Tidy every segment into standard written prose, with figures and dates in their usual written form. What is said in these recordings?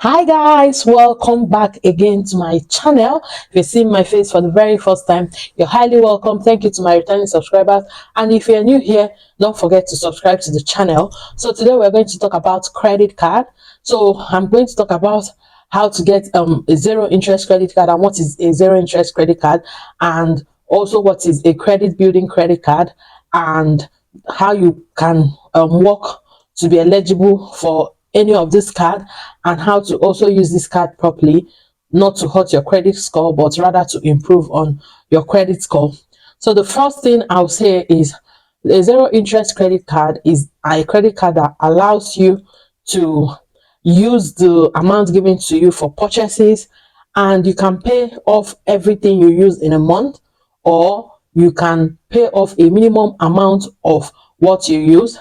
Hi guys, welcome back again to my channel. If you're seeing my face for the very first time, you're highly welcome. Thank you to my returning subscribers, and if you're new here, don't forget to subscribe to the channel. So today we're going to talk about credit card. So I'm going to talk about how to get a zero interest credit card, and what is a zero interest credit card, and also what is a credit building credit card, and how you can work to be eligible for any of this card, and how to also use this card properly, not to hurt your credit score but rather to improve on your credit score. So the first thing I'll say is a zero interest credit card is a credit card that allows you to use the amount given to you for purchases, and you can pay off everything you use in a month, or you can pay off a minimum amount of what you use,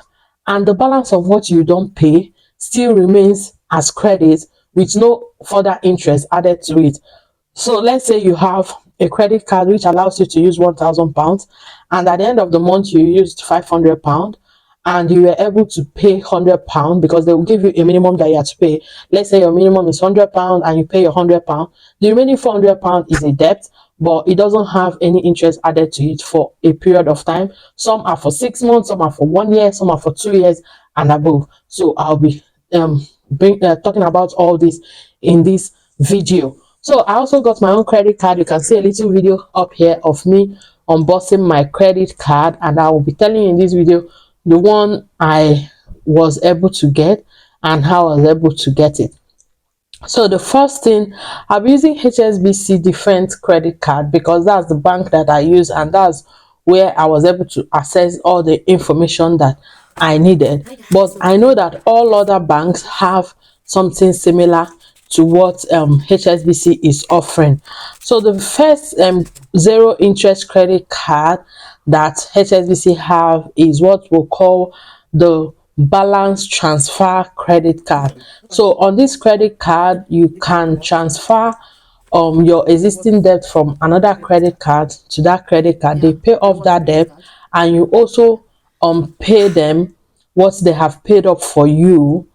and the balance of what you don't pay still remains as credit with no further interest added to it. So let's say you have a credit card which allows you to use £1,000, and at the end of the month you used £500, and you were able to pay £100 because they will give you a minimum that you have to pay. Let's say your minimum is £100 and you pay your £100. The remaining £400 is a debt, but it doesn't have any interest added to it for a period of time. Some are for 6 months, some are for 1 year, some are for 2 years and above. So I'll be talking about all this in this video. So I also got my own credit card. You can see a little video up here of me unboxing my credit card, and I will be telling you in this video the one I was able to get and how I was able to get it. So the first thing, I'm using HSBC Different credit card because that's the bank that I use, and that's where I was able to access all the information that I needed. But I know that all other banks have something similar to what HSBC is offering. So the first zero interest credit card that HSBC have is what we'll call the balance transfer credit card. So on this credit card, you can transfer your existing debt from another credit card to that credit card. They pay off that debt, and you also pay them what they have paid up for you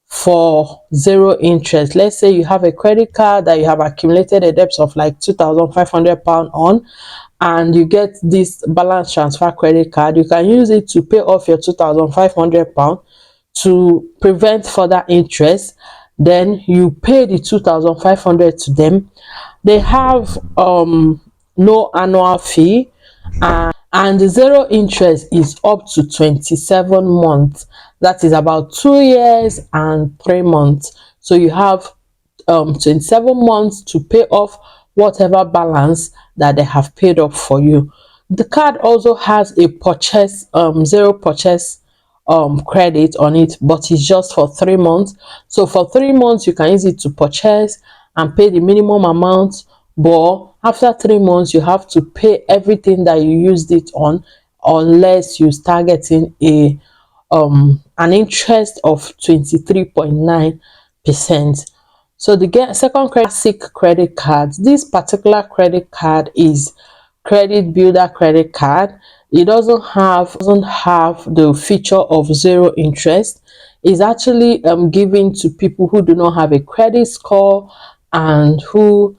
for zero interest. Let's say you have a credit card that you have accumulated a debt of like £2,500 on, and you get this balance transfer credit card. You can use it to pay off your £2,500 to prevent further interest. Then you pay the 2,500 to them. They have no annual fee, and the zero interest is up to 27 months. That is about 2 years and 3 months. So you have 27 months to pay off whatever balance that they have paid up for you. The card also has a purchase zero purchase credit on it, but it's just for 3 months. So for 3 months you can use it to purchase and pay the minimum amount, but after 3 months you have to pay everything that you used it on, unless you start getting a an interest of 23.9%. So the second classic credit card, this particular credit card is credit builder credit card. It doesn't have the feature of zero interest. It's actually given to people who do not have a credit score, and who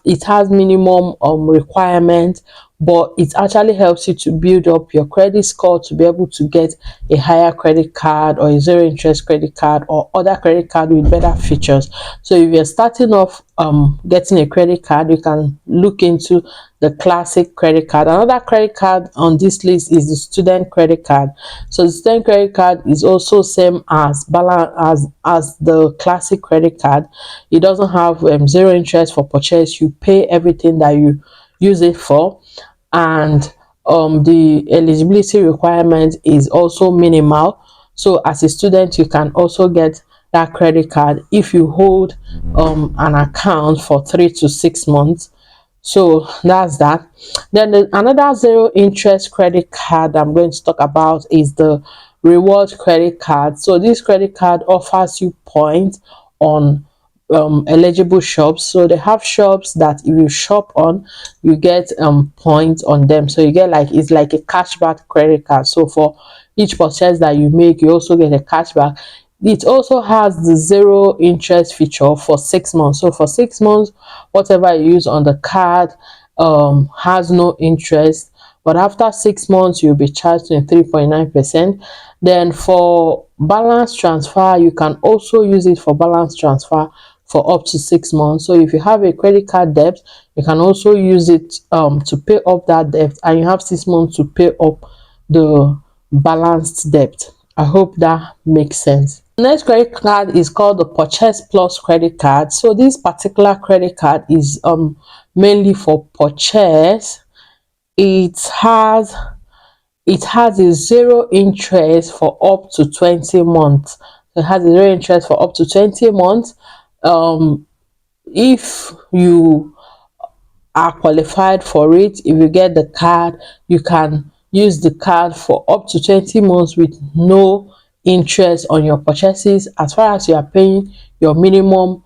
it has minimum requirement, but it actually helps you to build up your credit score to be able to get a higher credit card, or a zero interest credit card, or other credit card with better features. So if you're starting off getting a credit card, you can look into the classic credit card. Another credit card on this list is the student credit card. So the student credit card is also same as balance as the classic credit card. It doesn't have zero interest for purchase. You pay everything that you use it for, and the eligibility requirement is also minimal. So as a student, you can also get that credit card if you hold an account for 3 to 6 months. So that's that. Then another zero interest credit card I'm going to talk about is the reward credit card. So this credit card offers you points on eligible shops. So they have shops that if you shop on, you get points on them. So you get it's like a cashback credit card. So for each purchase that you make, you also get a cashback. It also has the zero interest feature for 6 months. So for 6 months, whatever you use on the card has no interest, but after 6 months you'll be charged 3.9%. Then for balance transfer, you can also use it for balance transfer for up to 6 months. So if you have a credit card debt, you can also use it to pay up that debt, and you have 6 months to pay up the balanced debt. I hope that makes sense. The next credit card is called the Purchase Plus credit card. So this particular credit card is mainly for purchase. It has a zero interest for up to 20 months. It has a zero interest for up to 20 months. If you are qualified for it, if you get the card, you can use the card for up to 20 months with no interest on your purchases, as far as you are paying your minimum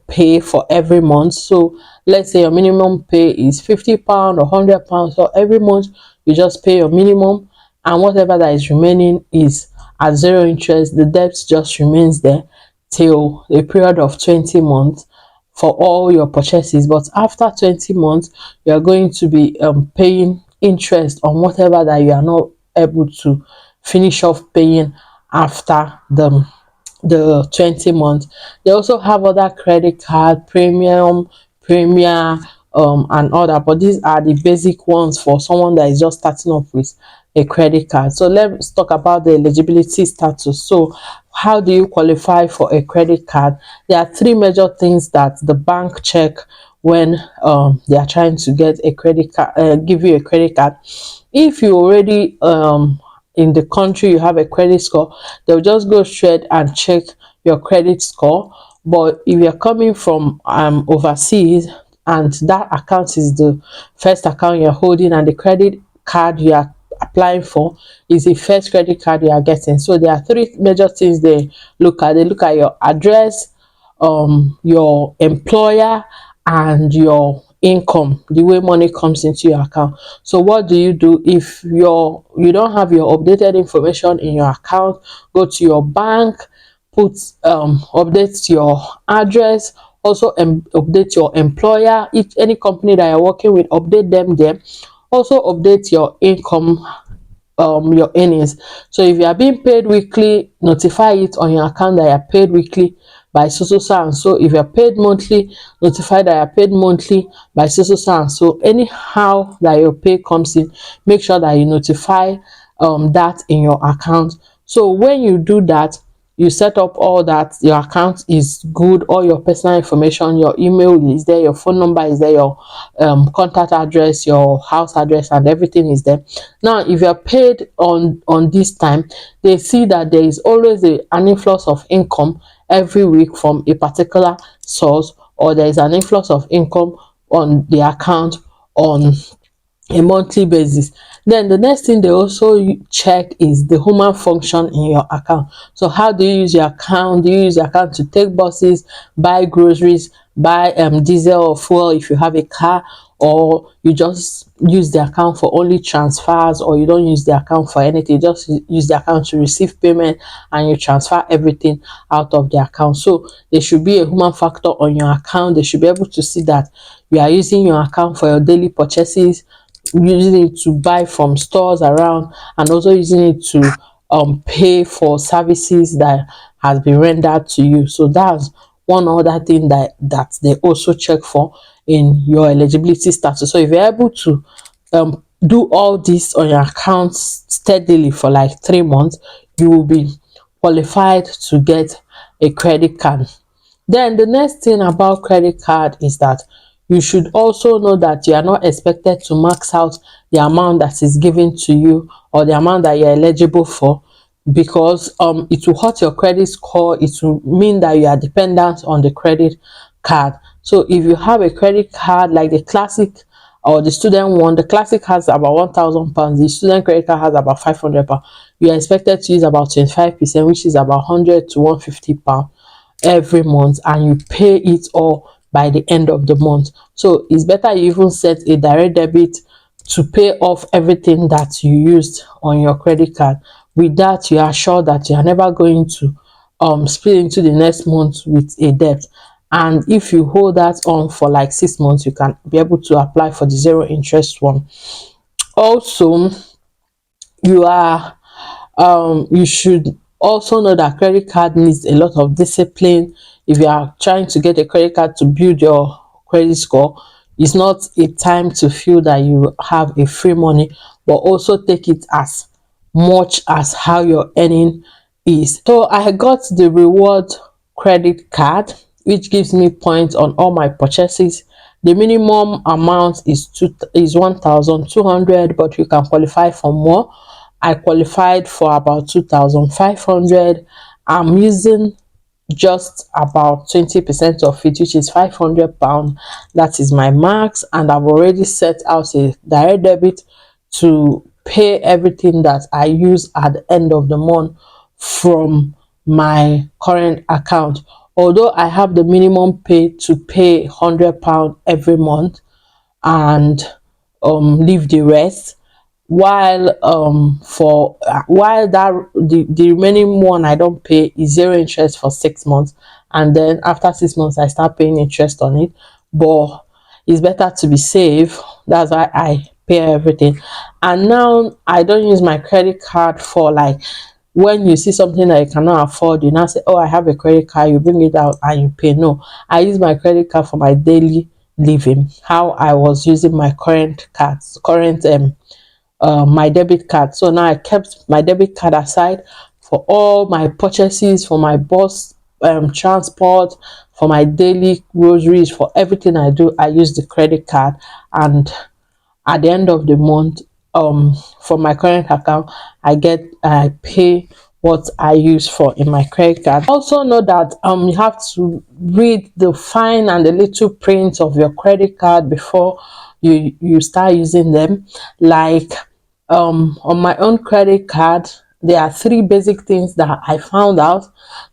pay for every month. So let's say your minimum pay is £50 or £100, so every month you just pay your minimum, and whatever that is remaining is at zero interest. The debt just remains there till a period of 20 months for all your purchases. But after 20 months, you are going to be paying interest on whatever that you are not able to finish off paying after the 20 months. They also have other credit card, premium, premier, and other, but these are the basic ones for someone that is just starting off with a credit card. So let's talk about the eligibility status. So how do you qualify for a credit card? There are three major things that the bank check when they are trying to get a credit card, give you a credit card. If you already in the country, you have a credit score, they'll just go straight and check your credit score. But if you're coming from overseas, and that account is the first account you're holding, and the credit card you are applying for is the first credit card you are getting, so there are three major things they look at. They look at your address, your employer, and your income, the way money comes into your account. So what do you do if you don't have your updated information in your account? Go to your bank, put update your address, also update your employer. If any company that you're working with, update them there. Also update your income, your earnings. So if you are being paid weekly, notify it on your account that you are paid weekly by so and so. If you are paid monthly, notify that you are paid monthly by so and so. Anyhow that your pay comes in, make sure that you notify that in your account. So when you do that, you set up all that, your account is good, all your personal information, your email is there, your phone number is there, your contact address, your house address, and everything is there. Now if you're paid on this time, they see that there is always an influx of income every week from a particular source, or there is an influx of income on the account on a monthly basis. Then the next thing they also check is the human function in your account. So how do you use your account? Do you use your account to take buses, buy groceries, buy diesel or fuel if you have a car, or you just use the account for only transfers, or you don't use the account for anything, you just use the account to receive payment and you transfer everything out of the account? So there should be a human factor on your account. They should be able to see that you are using your account for your daily purchases, using it to buy from stores around, and also using it to pay for services that has been rendered to you. So that's one other thing that they also check for in your eligibility status. So if you're able to do all this on your account steadily for like 3 months, you will be qualified to get a credit card. Then the next thing about credit card is that you should also know that you are not expected to max out the amount that is given to you, or the amount that you're eligible for, because it will hurt your credit score. It will mean that you are dependent on the credit card. So if you have a credit card like the classic or the student one, the classic has about £1,000, the student credit card has about £500, you are expected to use about 25%, which is about £100 to £150 every month, and you pay it all by the end of the month. So it's better you even set a direct debit to pay off everything that you used on your credit card With that, you are sure that you are never going to split into the next month with a debt. And if you hold that on for like 6 months, you can be able to apply for the zero interest one. Also, you are you should also know that credit card needs a lot of discipline. If you are trying to get a credit card to build your credit score, it's not a time to feel that you have a free money, but also take it as much as how your earning is. So I got the reward credit card, which gives me points on all my purchases. The minimum amount is 1,200, but you can qualify for more. I qualified for about 2,500. I'm using just about 20% of it, which is £500. That is my max, and I've already set out a direct debit to pay everything that I use at the end of the month from my current account. Although I have the minimum pay to pay £100 every month and leave the rest, while while that the remaining one I don't pay is zero interest for 6 months, and then after 6 months I start paying interest on it. But it's better to be safe. That's why I pay everything. And now I don't use my credit card for like, when you see something that you cannot afford, you now say, oh, I have a credit card, you bring it out and you pay. No, I use my credit card for my daily living, how I was using my current my debit card. So now I kept my debit card aside for all my purchases, for my bus transport, for my daily groceries, for everything I do. I use the credit card, and at the end of the month, from my current account, I pay what I use for in my credit card. Also know that you have to read the fine and the little print of your credit card before you start using them. Like on my own credit card, there are 3 basic things that I found out.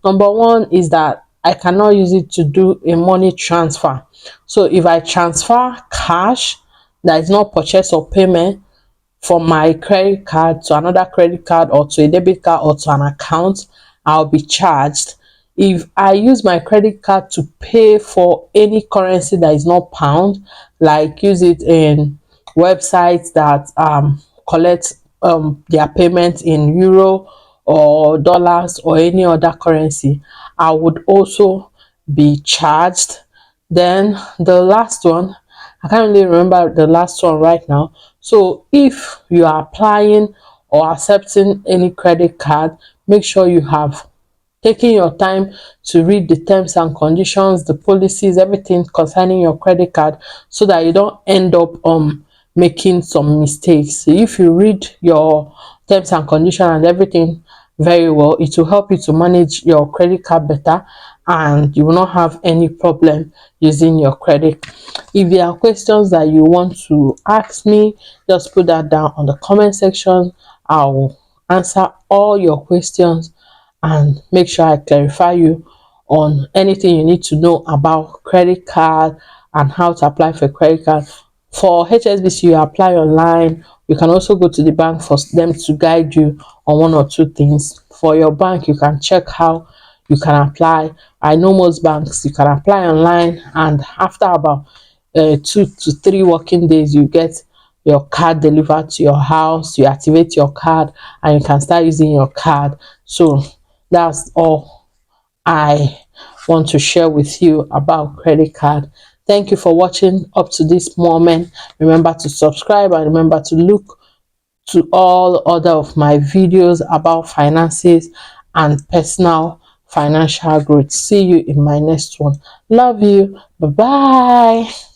Number one is that I cannot use it to do a money transfer. So if I transfer cash that is not purchase or payment from my credit card to another credit card or to a debit card or to an account, I'll be charged. If I use my credit card to pay for any currency that is not pound, like use it in websites that collect their payment in euro or dollars or any other currency, I would also be charged. Then the last one, I can't really remember the last one right now. So if you are applying or accepting any credit card, make sure you have taking your time to read the terms and conditions, the policies, everything concerning your credit card, so that you don't end up making some mistakes. So if you read your terms and conditions and everything very well, it will help you to manage your credit card better, and you will not have any problem using your credit. If there are questions that you want to ask me, just put that down on the comment section. I will answer all your questions and make sure I clarify you on anything you need to know about credit card and how to apply for a credit card. For HSBC, you apply online. You can also go to the bank for them to guide you on 1 or 2 things. For your bank, you can check how you can apply. I know most banks you can apply online, and after about 2 to 3 working days, you get your card delivered to your house. You activate your card and you can start using your card. So that's all I want to share with you about credit card. Thank you for watching up to this moment. Remember to subscribe and remember to look to all other of my videos about finances and personal financial growth. See you in my next one. Love you. Bye bye.